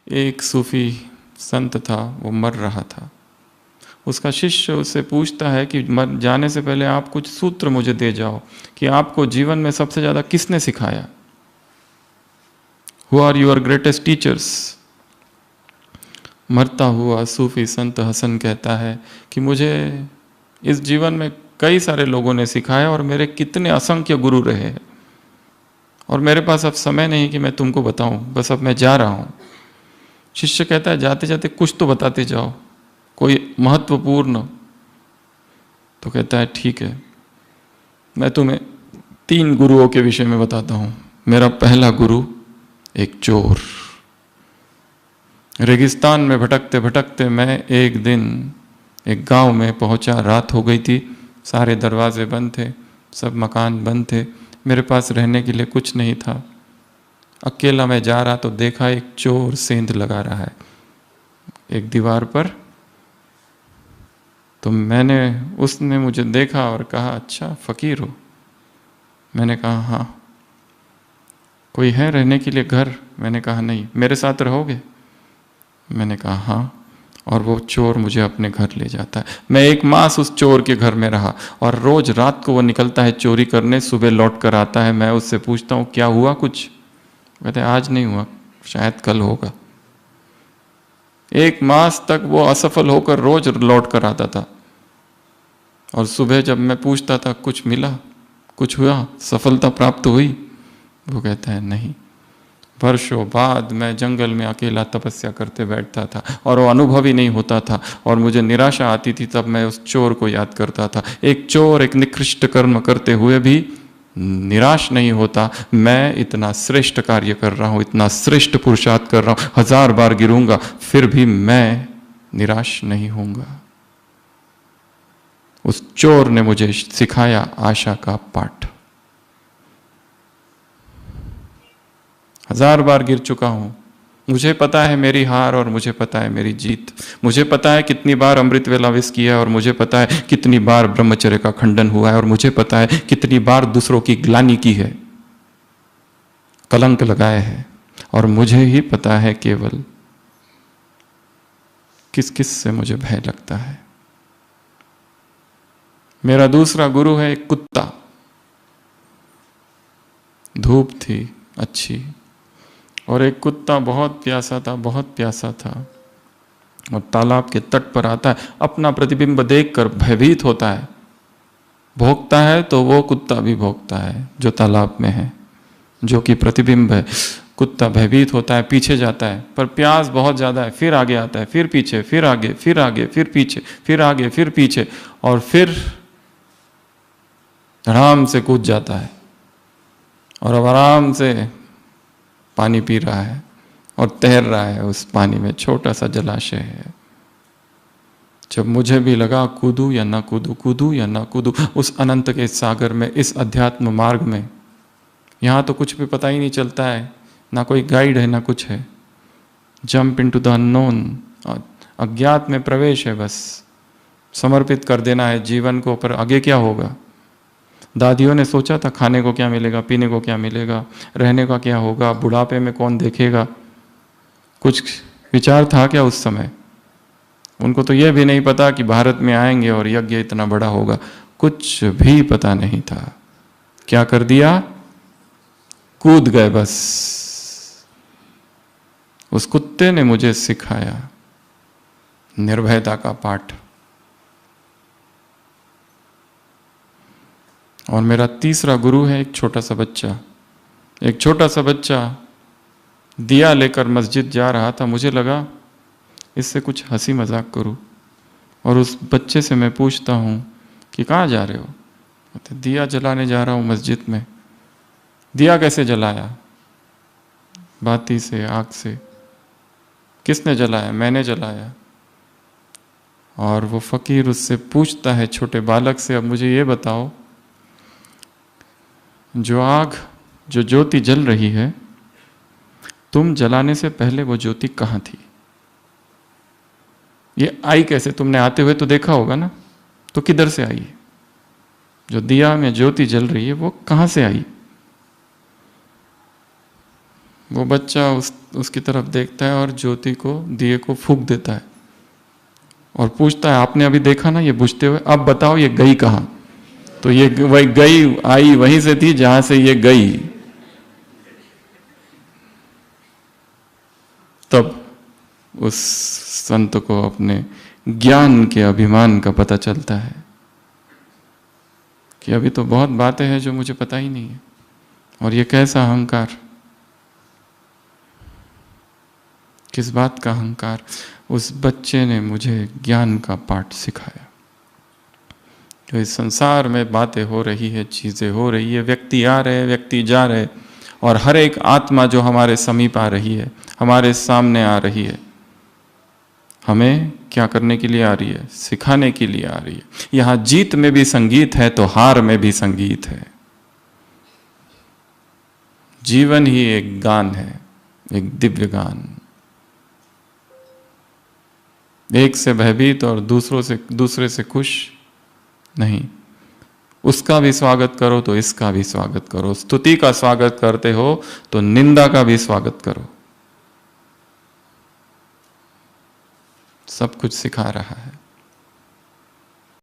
एक सूफी संत था, वो मर रहा था। उसका शिष्य उससे पूछता है कि मर जाने से पहले आप कुछ सूत्र मुझे दे जाओ कि आपको जीवन में सबसे ज़्यादा किसने सिखाया, who are your greatest teachers. मरता हुआ सूफी संत हसन कहता है कि मुझे इस जीवन में कई सारे लोगों ने सिखाया और मेरे कितने असंख्य गुरु रहे हैं, और मेरे पास अब समय नहीं कि मैं तुमको बताऊं, बस अब मैं जा रहा हूं। शिष्य कहता है जाते जाते कुछ तो बताते जाओ, कोई महत्वपूर्ण। तो कहता है ठीक है, मैं तुम्हें 3 गुरुओं के विषय में बताता हूं। मेरा पहला गुरु एक चोर। रेगिस्तान में भटकते भटकते मैं एक दिन एक गांव में पहुंचा। रात हो गई थी, सारे दरवाजे बंद थे, सब मकान बंद थे, मेरे पास रहने के लिए कुछ नहीं था। अकेला मैं जा रहा तो देखा एक चोर सेंध लगा रहा है एक दीवार पर। तो उसने मुझे देखा और कहा अच्छा फकीर हो। मैंने कहा हाँ। कोई है रहने के लिए घर? मैंने कहा नहीं। मेरे साथ रहोगे? मैंने कहा हाँ। और वो चोर मुझे अपने घर ले जाता है। मैं 1 मास उस चोर के घर में रहा, और रोज रात को वो निकलता है चोरी करने, सुबह लौट कर आता है। मैं उससे पूछता हूँ क्या हुआ कुछ? कहते आज नहीं हुआ, शायद कल होगा। 1 मास तक वो असफल होकर रोज लौट कर आता था, और सुबह जब मैं पूछता था कुछ मिला, कुछ हुआ, सफलता प्राप्त हुई? वो कहता है नहीं। वर्षों बाद मैं जंगल में अकेला तपस्या करते बैठता था, और वो अनुभव ही नहीं होता था, और मुझे निराशा आती थी। तब मैं उस चोर को याद करता था। एक चोर एक निकृष्ट कर्म करते हुए भी निराश नहीं होता। मैं इतना श्रेष्ठ कार्य कर रहा हूँ, इतना श्रेष्ठ पुरुषार्थ कर रहा हूँ, 1000 बार गिरूंगा फिर भी मैं निराश नहीं होऊंगा। उस चोर ने मुझे सिखाया आशा का पाठ। 1000 बार गिर चुका हूं, मुझे पता है मेरी हार और मुझे पता है मेरी जीत। मुझे पता है कितनी बार अमृत वेला विष किया है, और मुझे पता है कितनी बार ब्रह्मचर्य का खंडन हुआ है, और मुझे पता है कितनी बार दूसरों की ग्लानि की है, कलंक लगाए है। और मुझे ही पता है केवल किस किस से मुझे भय लगता है। मेरा दूसरा गुरु है एक कुत्ता। धूप थी अच्छी, और एक कुत्ता बहुत प्यासा था, बहुत प्यासा था, और तालाब के तट पर आता है। अपना प्रतिबिंब देखकर भयभीत होता है। भौंकता है तो वो कुत्ता भी भौंकता है जो तालाब में है, जो कि प्रतिबिंब है। कुत्ता भयभीत होता है, पीछे जाता है, पर प्यास बहुत ज्यादा है। फिर आगे आता है, फिर पीछे, फिर आगे, फिर आगे, फिर पीछे, फिर आगे, फिर पीछे, और फिर धड़ाम से कूद जाता है, और अब आराम से पानी पी रहा है और तैर रहा है उस पानी में। छोटा सा जलाशय है। जब मुझे भी लगा कूदूं या ना कूदूं, कूदूं या ना कूदूं उस अनंत के सागर में, इस अध्यात्म मार्ग में। यहाँ तो कुछ भी पता ही नहीं चलता है, ना कोई गाइड है ना कुछ है। जंप इनटू द अननोन, अज्ञात में प्रवेश है। बस समर्पित कर देना है जीवन को, पर आगे क्या होगा। दादियों ने सोचा था खाने को क्या मिलेगा, पीने को क्या मिलेगा, रहने का क्या होगा, बुढ़ापे में कौन देखेगा। कुछ विचार था क्या उस समय? उनको तो यह भी नहीं पता कि भारत में आएंगे और यज्ञ इतना बड़ा होगा। कुछ भी पता नहीं था। क्या कर दिया? कूद गए बस। उस कुत्ते ने मुझे सिखाया निर्भयता का पाठ। और मेरा तीसरा गुरु है एक छोटा सा बच्चा। एक छोटा सा बच्चा दिया लेकर मस्जिद जा रहा था। मुझे लगा इससे कुछ हंसी मजाक करूं, और उस बच्चे से मैं पूछता हूं कि कहाँ जा रहे हो? कहते दिया जलाने जा रहा हूं मस्जिद में। दिया कैसे जलाया? बाती से, आग से। किसने जलाया? मैंने जलाया। और वो फकीर उससे पूछता है छोटे बालक से, अब मुझे ये बताओ, जो आग, जो ज्योति जल रही है, तुम जलाने से पहले वो ज्योति कहाँ थी? ये आई कैसे? तुमने आते हुए तो देखा होगा ना, तो किधर से आई? जो दिया में ज्योति जल रही है वो कहाँ से आई? वो बच्चा उसकी तरफ देखता है और ज्योति को, दिए को फूंक देता है और पूछता है आपने अभी देखा ना ये बुझते हुए, अब बताओ ये गई कहाँ? तो ये वही गई आई वहीं से थी जहां से ये गई। तब उस संत को अपने ज्ञान के अभिमान का पता चलता है कि अभी तो बहुत बातें हैं जो मुझे पता ही नहीं है। और ये कैसा अहंकार, किस बात का अहंकार? उस बच्चे ने मुझे ज्ञान का पाठ सिखाया। जो इस संसार में बातें हो रही है, चीजें हो रही है, व्यक्ति आ रहे, व्यक्ति जा रहे, और हर एक आत्मा जो हमारे समीप आ रही है, हमारे सामने आ रही है, हमें क्या करने के लिए आ रही है? सिखाने के लिए आ रही है। यहां जीत में भी संगीत है तो हार में भी संगीत है। जीवन ही एक गान है, एक दिव्य गान। एक से भयभीत और दूसरे से खुश नहीं। उसका भी स्वागत करो तो इसका भी स्वागत करो। स्तुति का स्वागत करते हो तो निंदा का भी स्वागत करो। सब कुछ सिखा रहा है।